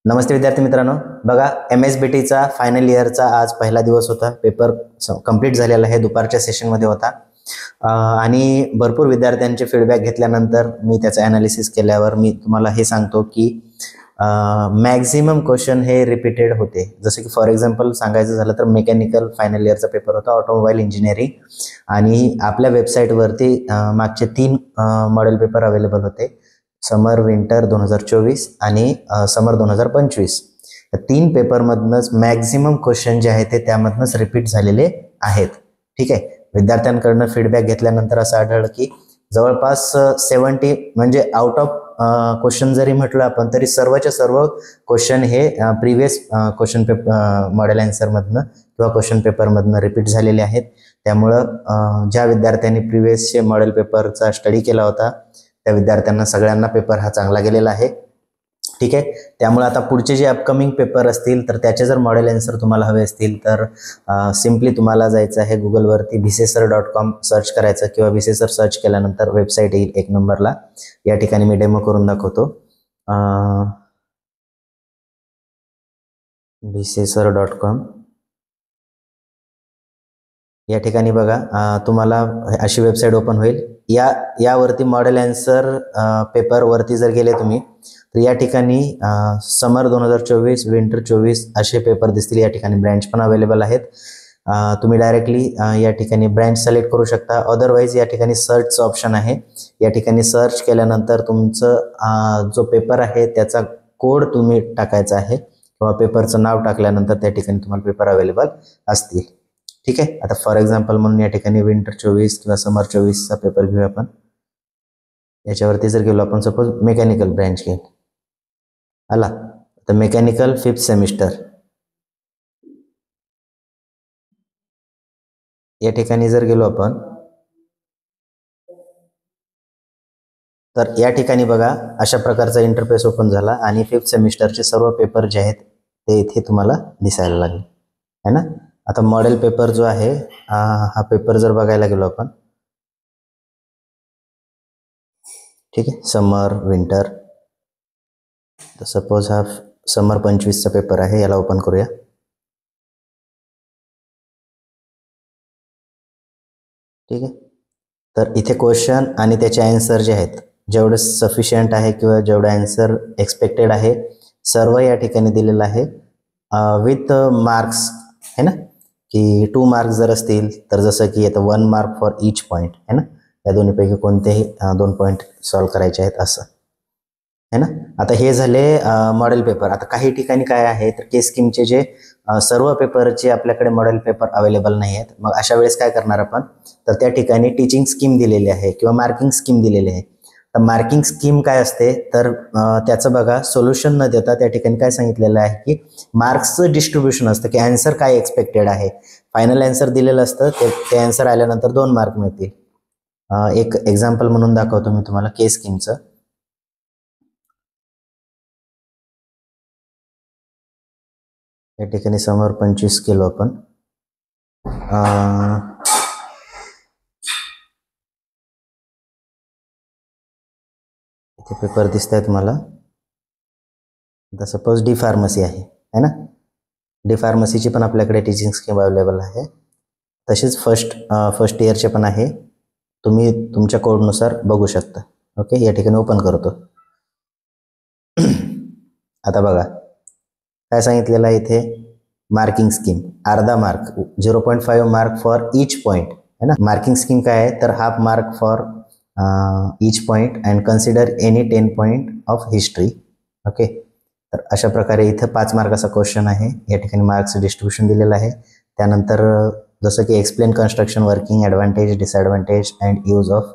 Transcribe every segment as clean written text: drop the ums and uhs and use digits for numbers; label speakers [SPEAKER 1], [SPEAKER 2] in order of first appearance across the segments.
[SPEAKER 1] नमस्ते विद्यार्थी मित्रांनो, बघा MSBTचा फायनल इयरचा आज पहिला दिवस होता. पेपर कंप्लीट झालेला आहे, दुपारच्या सेशनमध्ये होता आणि भरपूर विद्यार्थ्यांचे फीडबॅक घेतल्यानंतर मी त्याचं ॲनालिसिस केल्यावर मी तुम्हाला हे सांगतो की मॅक्झिमम क्वेश्चन हे रिपीटेड होते. जसं की फॉर एक्झाम्पल सांगायचं झालं तर मेकॅनिकल फायनल इयरचा पेपर होता, ऑटोमोबाईल इंजिनिअरिंग, आणि आपल्या वेबसाईटवरती मागचे 3 मॉडेल पेपर अवेलेबल होते. समर विंटर 2024 आणि समर 2025. या 3 पेपरमधनंच मॅक्झिमम क्वेश्चन जे आहेत ते त्यामधनंच रिपीट झालेले आहेत. ठीक आहे, विद्यार्थ्यांकडनं फीडबॅक घेतल्यानंतर असं आढळलं की जवळपास 70 म्हणजे आउट ऑफ क्वेश्चन जरी म्हटलं आपण तरी सर्वच्या सर्व क्वेश्चन हे प्रिव्हियस क्वेश्चन पेपर मॉडेल आन्सरमधनं किंवा क्वेश्चन पेपरमधनं रिपीट झालेले आहेत. त्यामुळं ज्या विद्यार्थ्यांनी प्रिव्हियसचे मॉडेल पेपरचा स्टडी केला होता त्या विद्यार्थ्यांना सगळ्यांना पेपर हा चांगला गेलेला आहे. ठीक आहे, त्यामुळे आता पुढचे जे अपकमिंग पेपर असतील तर त्याचे जर मॉडेल आन्सर तुम्हाला हवे असतील तर सिम्पली तुम्हाला जायचं आहे गुगलवरती bcsir.com सर्च करायचं किंवा bcsir सर्च केल्यानंतर वेबसाईट येईल 1 नंबरला. या ठिकाणी मी डेमो करून दाखवतो. bcsir.com या ठिकाणी बघा तुम्हाला अशी वेबसाईट ओपन होईल. यावरती मॉडेल आन्सर पेपरवरती जर गेले तुम्ही तर या ठिकाणी समर 2024 विंटर 24 असे पेपर दिसतील. या ठिकाणी ब्रँच पण अवेलेबल आहेत. तुम्ही डायरेक्टली या ठिकाणी ब्रँच सिलेक्ट करू शकता. अदरवाईज या ठिकाणी सर्चचं ऑप्शन आहे. या ठिकाणी सर्च केल्यानंतर तुमचं जो पेपर आहे त्याचा कोड तुम्ही टाकायचा आहे किंवा पेपरचं नाव टाकल्यानंतर त्या ठिकाणी तुम्हाला पेपर अवेलेबल असतील. ठीक आहे, आता फॉर एक्झाम्पल म्हणून या ठिकाणी विंटर 24 किंवा समर 24चा पेपर घेऊया आपण. याच्यावरती जर गेलो आपण, सपोज मेकॅनिकल ब्रँच घेईल आला तर मेकॅनिकल 5th सेमिस्टर या ठिकाणी जर गेलो आपण तर या ठिकाणी बघा अशा प्रकारचा इंटरफेस ओपन झाला आणि 5th सेमिस्टरचे सर्व पेपर जे आहेत ते इथे तुम्हाला दिसायला लागले आहे ना. आता मॉडेल पेपर जो आहे हा पेपर जर बघायला गेलो आपण, ठीक आहे, समर विंटर, तर सपोज हा समर 25चा पेपर आहे. याला ओपन करूया. ठीक आहे, तर इथे क्वेश्चन आणि त्याचे आन्सर जे आहेत जेवढे सफिशियंट आहे किंवा जेवढे आन्सर एक्सपेक्टेड आहे सर्व या ठिकाणी दिलेलं आहे विथ मार्क्स है ना. की 2 मार्क्स जर असतील तर जसं की आता 1 मार्क फॉर ईच पॉईंट है ना. या दोन्हीपैकी कोणतेही 2 पॉईंट सॉल्व्ह करायचे आहेत असं है ना. आता हे झाले मॉडेल पेपर. आता काही ठिकाणी काय आहे तर केस स्कीमचे जे सर्व पेपरचे आपल्याकडे मॉडेल पेपर अवेलेबल नाही आहेत. मग अशा वेळेस काय करणार आपण, तर त्या ठिकाणी टीचिंग स्कीम दिलेली आहे किंवा मार्किंग स्कीम दिलेली आहे. तर मार्किंग स्कीम काय असते तर त्याचं बघा सोल्युशन न देता त्या ठिकाणी काय सांगितलेलं आहे की मार्क्सचं डिस्ट्रीब्युशन असतं की आन्सर काय एक्सपेक्टेड आहे. फायनल आन्सर दिलेलं असतं, ते आन्सर आल्यानंतर 2 मार्क मिळतील. एक एक्झाम्पल म्हणून दाखवतो मी तुम्हाला केस स्कीमचं. या ठिकाणी समर 25 केलो आपण. इथे पेपर दिसत आहे तुम्हाला. आता सपोज डी फार्मसी आहे ना. डी फार्मसीची पण आपल्याकडे टीचिंग स्कीम अवेलेबल आहे. तसेच फर्स्ट इयरचे पण आहे. तुम्ही तुमच्या कोडनुसार बघू शकता. ओके, या ठिकाणी ओपन करतो. आता बघा काय सांगितलेलं आहे इथे, मार्किंग स्कीम अर्धा mark 0.5 mark for each point है ना. मार्किंग स्कीम काय आहे तर half mark for each point and consider any 10 point of history. Okay, तर अशा प्रकारे इथं 5 मार्काचा क्वेश्चन आहे. या ठिकाणी मार्क्स डिस्ट्रीब्युशन दिलेलं आहे. त्यानंतर जसं की explain construction working, advantage, disadvantage and use of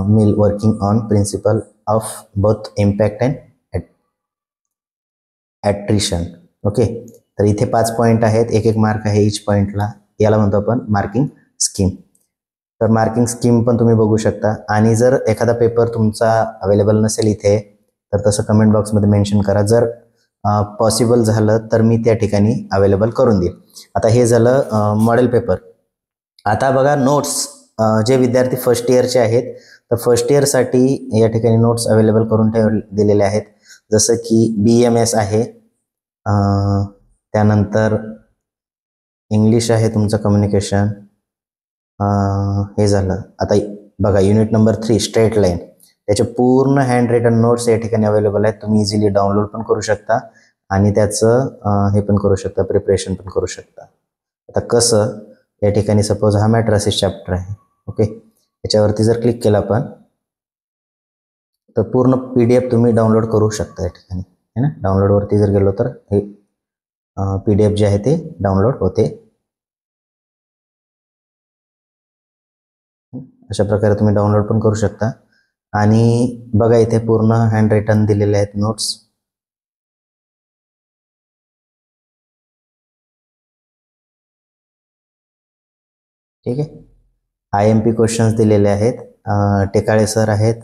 [SPEAKER 1] mill working on principle of both impact and attrition. Okay, तर इथे 5 पॉईंट आहेत, 1 मार्क आहे ईच पॉईंटला. याला म्हणतो आपण मार्किंग स्कीम. तर मार्किंग स्कीम पण तुम्ही बघू शकता. आणि जर एखादा पेपर तुमचा अवेलेबल नसेल इथे तर तसं कमेंट बॉक्समध्ये मेन्शन करा. जर पॉसिबल झालं तर मी त्या ठिकाणी अवेलेबल करून देईल. आता हे झालं मॉडेल पेपर. आता बघा नोट्स, जे विद्यार्थी फर्स्ट इयरचे आहेत तर फर्स्ट इयरसाठी या ठिकाणी नोट्स अवेलेबल करून दिलेले आहेत. जसं की BMS आहे, त्यानंतर इंग्लिश आहे तुमचं कम्युनिकेशन, हे झालं. आता बघा युनिट नंबर 3 स्ट्रेट लाईन, त्याचे पूर्ण हँड रिटन नोट्स या ठिकाणी अवेलेबल आहेत. तुम्ही इझिली डाउनलोड पण करू शकता आणि त्याचं हे पण करू शकता, प्रिपरेशन पण करू शकता. आता कसं, या ठिकाणी सपोज हा मॅट्रासिस चॅप्टर आहे, ओके, याच्यावरती जर क्लिक केलं आपण तर पूर्ण PDF तुम्ही डाउनलोड करू शकता या ठिकाणी, है ना. डाउनलोडवरती जर गेलो तर हे PDF जे आहे ते डाउनलोड होते. अशा प्रकारे तुम्ही डाउनलोड पण करू शकता. आणि बघा इथे पूर्ण हँड रिटन दिलेले आहेत नोट्स. ठीक आहे. IMP क्वेश्चन्स दिलेले आहेत. टेकाळे सर आहेत,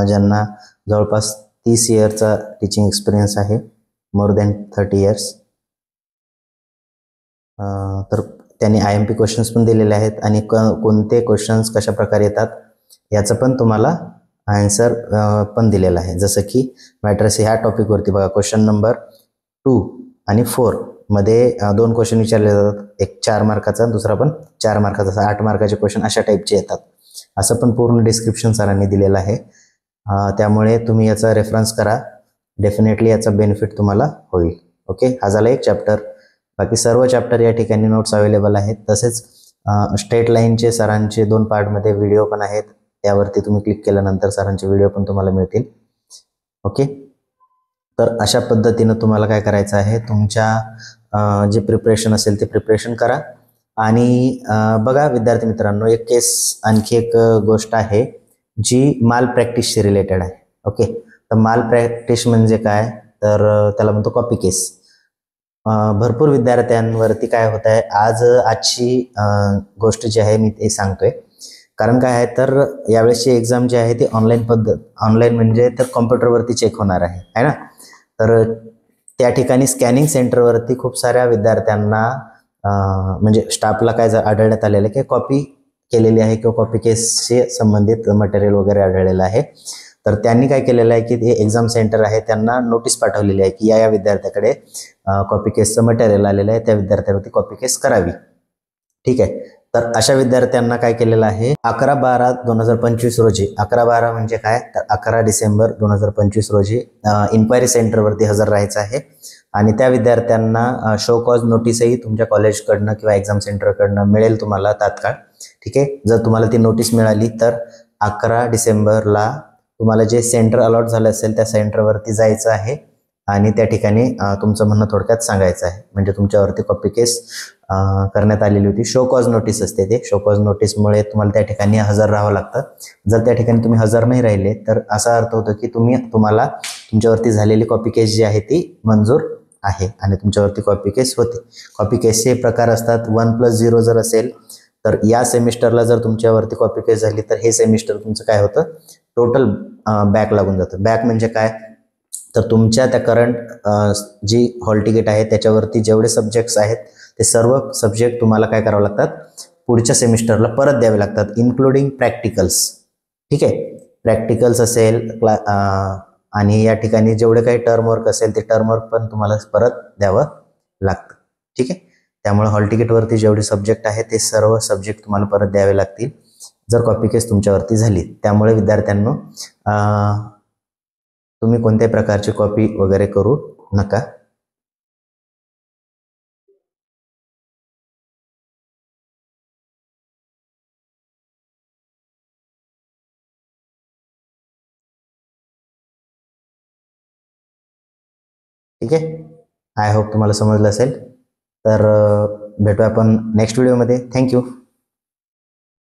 [SPEAKER 1] ज्यांना जवळपास 30 इयरचा टीचिंग एक्सपिरियन्स आहे, मोर दॅन 30 इयर्स. तर त्यांनी IMP क्वेश्चन्स पण दिलेले आहेत आणि कोणते क्वेश्चन्स कशा प्रकारे येतात याचं पण तुम्हाला आन्सर पण दिलेलं आहे. जसं की मॅट्रिक्स ह्या टॉपिकवरती बघा, क्वेश्चन नंबर 2 आणि 4 मध्ये 2 क्वेश्चन विचारले जातात, एक 4 मार्काचा, दुसरा पण 4 मार्काचा, 8 मार्काचे क्वेश्चन अशा टाईपचे येतात. असं पण पूर्ण डिस्क्रिप्शन सरांनी दिलेलं आहे. त्यामुळे तुम्ही याचा रेफरन्स करा, डेफिनेटली याचा बेनिफिट तुम्हाला होईल. ओके, हा झाला एक चॅप्टर. बाकी सर्व चॅप्टर या ठिकाणी नोट्स अवेलेबल आहेत. तसेच स्ट्रेट लाईनचे सरांचे 2 पार्टमध्ये व्हिडिओ पण आहेत, त्यावरती तुम्ही क्लिक केल्यानंतर सरांचे व्हिडिओ पण तुम्हाला मिळतील. ओके, तर अशा पद्धतीनं तुम्हाला काय करायचं आहे, तुमच्या जे प्रिपरेशन असेल ते प्रिपरेशन करा. आणि बघा विद्यार्थी मित्रांनो, आणखी एक गोष्ट आहे जी माल प्रॅक्टिसशी रिलेटेड आहे. ओके, तर माल प्रॅक्टिस म्हणजे काय, तर त्याला म्हणतो कॉपी केस. भरपूर विद्यार्थ्यांवरती काय होत आहे, आजची गोष्ट जी आहे मी ते सांगतोय. कारण काय आहे, तर यावेळेसची एक्झाम जी आहे ती ऑनलाईन म्हणजे तर कॉम्प्युटरवरती चेक होणार आहे ना. तर त्या ठिकाणी स्कॅनिंग सेंटरवरती खूप साऱ्या विद्यार्थ्यांना म्हणजे स्टाफला काय आढळण्यात आलेलं की कॉपी केलेली आहे किंवा कॉपी केसशी संबंधित मटेरियल वगैरे आढळलेलं आहे. तर त्यांनी काय केलेलं आहे की ते एक्झाम सेंटर आहे त्यांना नोटीस पाठवलेली आहे की या विद्यार्थ्याकडे कॉपी केसचं मटेरियल आलेलं आहे, त्या विद्यार्थ्यावरती कॉपी केस करावी. ठीक आहे, तर अशा विद्यार्थ्यांना काय केलेलं आहे, 11/12/2025 रोजी, 11/12 म्हणजे काय, तर 11 डिसेंबर 2025 रोजी इन्क्वायरी सेंटरवरती हजर राहायचं आहे. आणि त्या विद्यार्थ्यांना शो कॉज नोटीसही तुमच्या कॉलेजकडनं किंवा एक्झाम सेंटरकडनं मिळेल तुम्हाला तात्काळ. ठीक आहे, जर तुम्हाला ती नोटीस मिळाली तर 11 डिसेंबरला तुम्हाला जे सेंटर अलॉट झालं असेल त्या सेंटरवरती जायचं आहे आणि त्या ठिकाणी तुमचं म्हणणं थोडक्यात सांगायचं आहे. म्हणजे तुमच्यावरती कॉपी केस करण्यात आलेली होती. शो कॉज नोटीस असते ते. शो कॉज नोटीसमुळे तुम्हाला त्या ठिकाणी हजर राहावं लागतं. जर त्या ठिकाणी तुम्ही हजर नाही राहिले तर असा अर्थ होतो की तुम्हाला तुमच्यावरती झालेली कॉपी केस जी आहे ती मंजूर आहे आणि तुमच्यावरती कॉपी केस होते. कॉपी केसचे प्रकार असतात. 1+0 जर असेल तर या सेमिस्टरला जर तुमच्यावरती कॉपी केस झाली तर हे सेमिस्टर तुमचं काय होतं, टोटल बॅक लागून जातं. बॅक म्हणजे काय, तर तुमच्या त्या करंट जी हॉल तिकीट आहे त्याच्यावरती जेवढे सब्जेक्ट्स आहेत ते सर्व सब्जेक्ट तुम्हाला काय करावं लागतात, पुढच्या सेमिस्टरला परत द्यावे लागतात, इन्क्लुडिंग प्रॅक्टिकल्स. ठीक आहे, प्रॅक्टिकल्स असेल आणि या ठिकाणी जेवढे काही टर्म वर्क असेल ते टर्म वर्क पण तुम्हाला परत द्यावं लागतं. ठीक आहे, त्यामुळे हॉल तिकीटवरती जेवढे सब्जेक्ट आहेत ते सर्व सब्जेक्ट तुम्हाला परत द्यावे लागतील जर कॉपी केस तुमच्यावरती झाली. त्यामुळे विद्यार्थ्यांनो, तुम्ही कोणत्याही प्रकारची कॉपी वगैरे करू नका. ठीक आहे, आय होप तुम्हाला समजलं असेल. तर भेटूया आपण नेक्स्ट व्हिडिओमध्ये. थँक्यू.